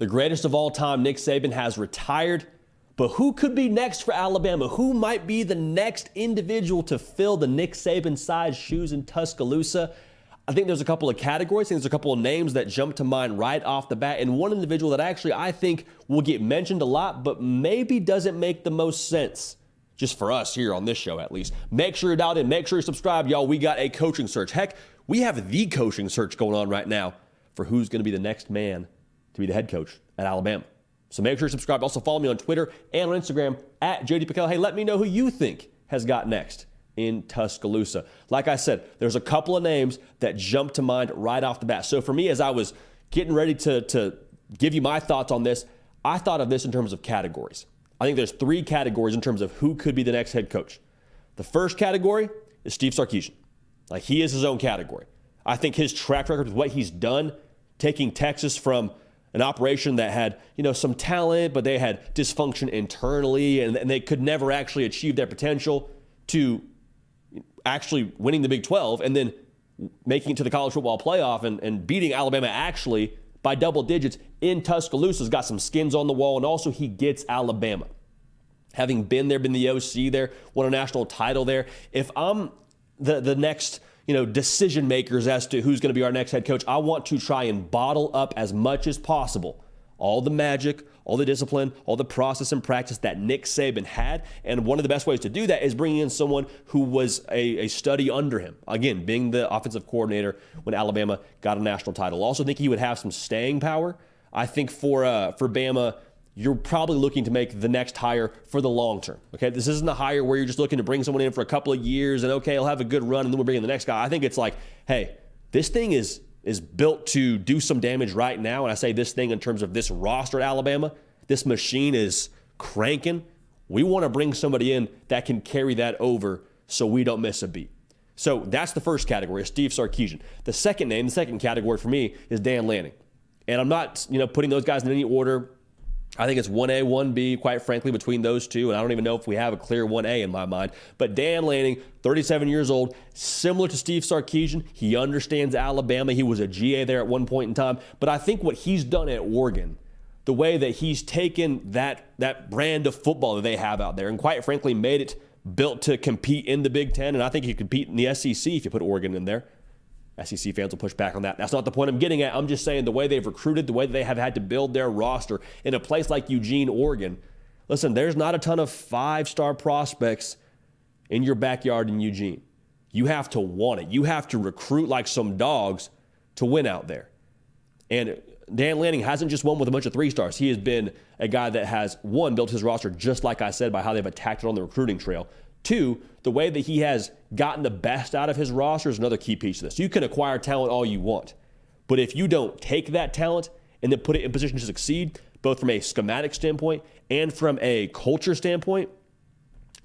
The greatest of all time, Nick Saban, has retired. But who could be next for Alabama? Who might be the next individual to fill the Nick Saban-sized shoes in Tuscaloosa? I think there's a couple of categories. I think there's a couple of names that jump to mind right off the bat. And one individual that actually I think will get mentioned a lot, but maybe doesn't make the most sense. Just for us here on this show, at least. Make sure you're dialed in. Make sure you're subscribed, y'all. We got a coaching search. Heck, we have the coaching search going on right now for who's going to be the next man to be the head coach at Alabama. So make sure you're subscribed. Also follow me on Twitter and on Instagram at JD Pickell. Hey, let me know who you think has got next in Tuscaloosa. Like I said, there's a couple of names that jump to mind right off the bat. So for me, as I was getting ready to give you my thoughts on this, I thought of this in terms of categories. I think there's 3 categories in terms of who could be the next head coach. The first category is Steve Sarkisian. Like, he is his own category. I think his track record with what he's done, taking Texas from an operation that had, some talent, but they had dysfunction internally and they could never actually achieve their potential, to actually winning the Big 12 and then making it to the college football playoff and beating Alabama actually by double digits in Tuscaloosa. Has got some skins on the wall, and also he gets Alabama. Having been there, been the OC there, won a national title there. If I'm the next decision makers as to who's going to be our next head coach, I want to try and bottle up as much as possible all the magic, all the discipline, all the process and practice that Nick Saban had. And one of the best ways to do that is bringing in someone who was a study under him. Again, being the offensive coordinator when Alabama got a national title. Also think he would have some staying power. I think for Bama, you're probably looking to make the next hire for the long term. Okay, this isn't a hire where you're just looking to bring someone in for a couple of years and okay, he'll have a good run and then we'll bring in the next guy. I think it's like, hey, this thing is built to do some damage right now. And I say this thing in terms of this roster at Alabama. This machine is cranking. We want to bring somebody in that can carry that over so we don't miss a beat. So that's the first category, Steve Sarkisian. The second category for me is Dan Lanning. And I'm not, putting those guys in any order. I think it's 1A, 1B, quite frankly, between those two. And I don't even know if we have a clear 1A in my mind. But Dan Lanning, 37 years old, similar to Steve Sarkisian. He understands Alabama. He was a GA there at one point in time. But I think what he's done at Oregon, the way that he's taken that brand of football that they have out there and quite frankly made it built to compete in the Big Ten. And I think he could compete in the SEC if you put Oregon in there. SEC fans will push back on that. That's not the point I'm getting at. I'm just saying the way they've recruited, the way they have had to build their roster in a place like Eugene, Oregon. Listen, there's not a ton of 5-star prospects in your backyard in Eugene. You have to want it. You have to recruit like some dogs to win out there. And Dan Lanning hasn't just won with a bunch of 3-stars. He has been a guy that has, 1, built his roster just like I said by how they've attacked it on the recruiting trail. 2, the way that he has gotten the best out of his roster is another key piece of this. You can acquire talent all you want, but if you don't take that talent and then put it in position to succeed, both from a schematic standpoint and from a culture standpoint,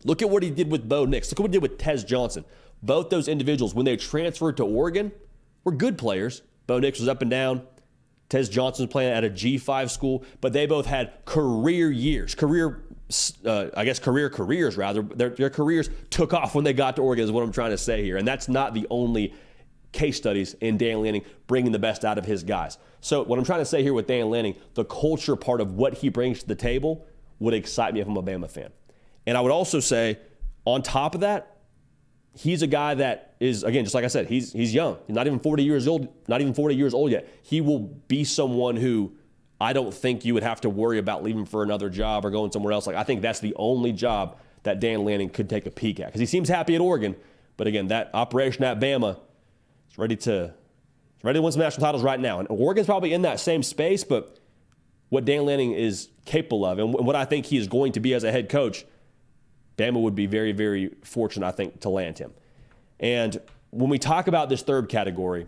look at what he did with Bo Nix. Look at what he did with Tez Johnson. Both those individuals, when they transferred to Oregon, were good players. Bo Nix was up and down. Tez Johnson was playing at a G5 school, but they both had career careers rather. Their careers took off when they got to Oregon is what I'm trying to say here. And that's not the only case studies in Dan Lanning bringing the best out of his guys. So what I'm trying to say here with Dan Lanning, the culture part of what he brings to the table would excite me if I'm a Bama fan. And I would also say, on top of that, he's a guy that is, again, just like I said, he's young. He's not even 40 years old yet. He will be someone who I don't think you would have to worry about leaving for another job or going somewhere else. Like, I think that's the only job that Dan Lanning could take a peek at because he seems happy at Oregon. But again, that operation at Bama is ready to win some national titles right now. And Oregon's probably in that same space, but what Dan Lanning is capable of and what I think he is going to be as a head coach, Bama would be very, very fortunate, I think, to land him. And when we talk about this third category,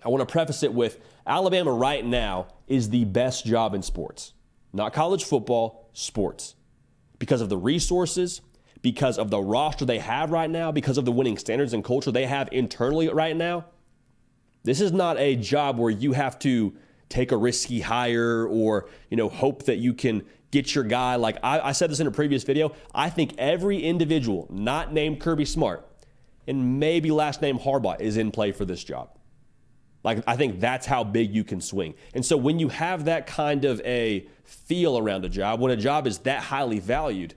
I want to preface it with Alabama right now is the best job in sports. Not college football, sports. Because of the resources, because of the roster they have right now, because of the winning standards and culture they have internally right now. This is not a job where you have to take a risky hire or, hope that you can get your guy. Like I said this in a previous video, I think every individual not named Kirby Smart and maybe last name Harbaugh is in play for this job. Like, I think that's how big you can swing. And so when you have that kind of a feel around a job, when a job is that highly valued,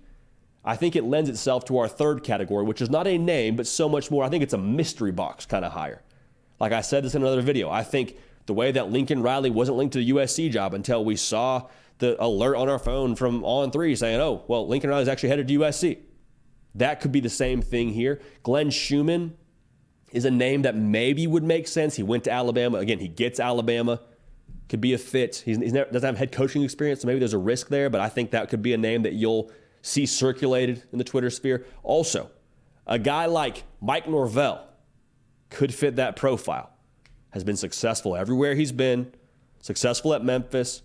I think it lends itself to our third category, which is not a name, but so much more. I think it's a mystery box kind of hire. Like I said this in another video, I think the way that Lincoln Riley wasn't linked to the USC job until we saw the alert on our phone from On3 saying, oh, well, Lincoln Riley's actually headed to USC. That could be the same thing here. Glenn Schumann is a name that maybe would make sense. He went to Alabama. Again, he gets Alabama. Could be a fit. He doesn't have head coaching experience, so maybe there's a risk there, but I think that could be a name that you'll see circulated in the Twitter sphere. Also, a guy like Mike Norvell could fit that profile. Has been successful everywhere he's been, successful at Memphis,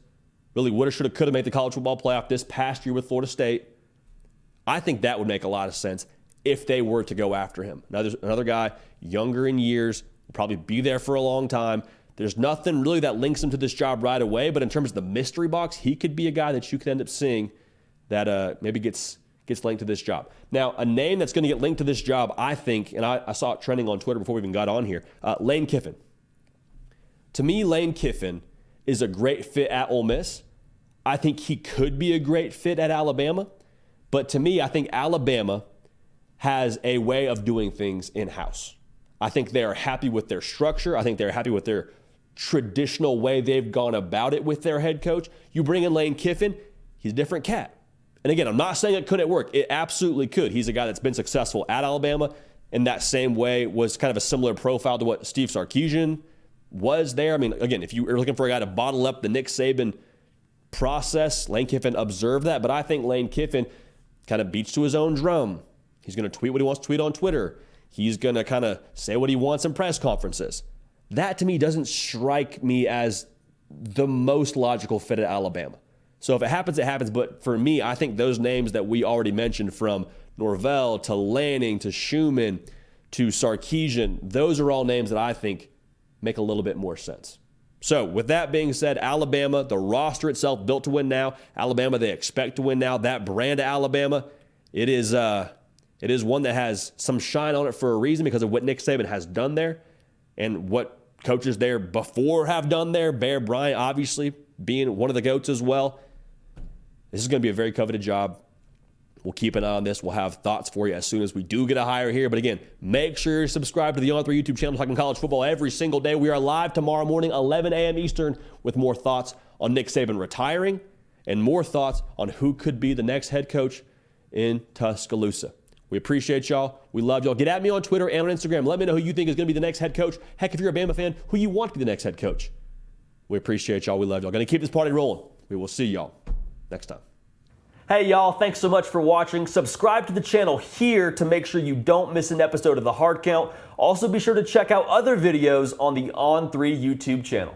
really woulda, shoulda, coulda made the college football playoff this past year with Florida State. I think that would make a lot of sense if they were to go after him. Now, there's another guy, younger in years, will probably be there for a long time. There's nothing really that links him to this job right away, but in terms of the mystery box, he could be a guy that you could end up seeing that maybe gets linked to this job. Now, a name that's going to get linked to this job, I think, and I saw it trending on Twitter before we even got on here, Lane Kiffin. To me, Lane Kiffin is a great fit at Ole Miss. I think he could be a great fit at Alabama. But to me, I think Alabama has a way of doing things in-house. I think they are happy with their structure. I think they're happy with their traditional way they've gone about it with their head coach. You bring in Lane Kiffin, he's a different cat. And again, I'm not saying it couldn't work. It absolutely could. He's a guy that's been successful at Alabama in that same way, was kind of a similar profile to what Steve Sarkisian was there. I mean, again, if you are looking for a guy to bottle up the Nick Saban process, Lane Kiffin observed that. But I think Lane Kiffin kind of beats to his own drum. He's going to tweet what he wants to tweet on Twitter. He's going to kind of say what he wants in press conferences. That, to me, doesn't strike me as the most logical fit at Alabama. So if it happens, it happens. But for me, I think those names that we already mentioned, from Norvell to Lanning to Schumann to Sarkisian, those are all names that I think make a little bit more sense. So with that being said, Alabama, the roster itself built to win now. Alabama, they expect to win now. That brand of Alabama, it is one that has some shine on it for a reason, because of what Nick Saban has done there and what coaches there before have done there. Bear Bryant, obviously, being one of the GOATs as well. This is going to be a very coveted job. We'll keep an eye on this. We'll have thoughts for you as soon as we do get a hire here. But again, make sure you're subscribed to the On3 YouTube channel, talking college football every single day. We are live tomorrow morning, 11 a.m. Eastern, with more thoughts on Nick Saban retiring and more thoughts on who could be the next head coach in Tuscaloosa. We appreciate y'all. We love y'all. Get at me on Twitter and on Instagram. Let me know who you think is going to be the next head coach. Heck, if you're a Bama fan, who you want to be the next head coach. We appreciate y'all. We love y'all. Going to keep this party rolling. We will see y'all next time. Hey y'all, thanks so much for watching. Subscribe to the channel here to make sure you don't miss an episode of The Hard Count. Also be sure to check out other videos on the On3 YouTube channel.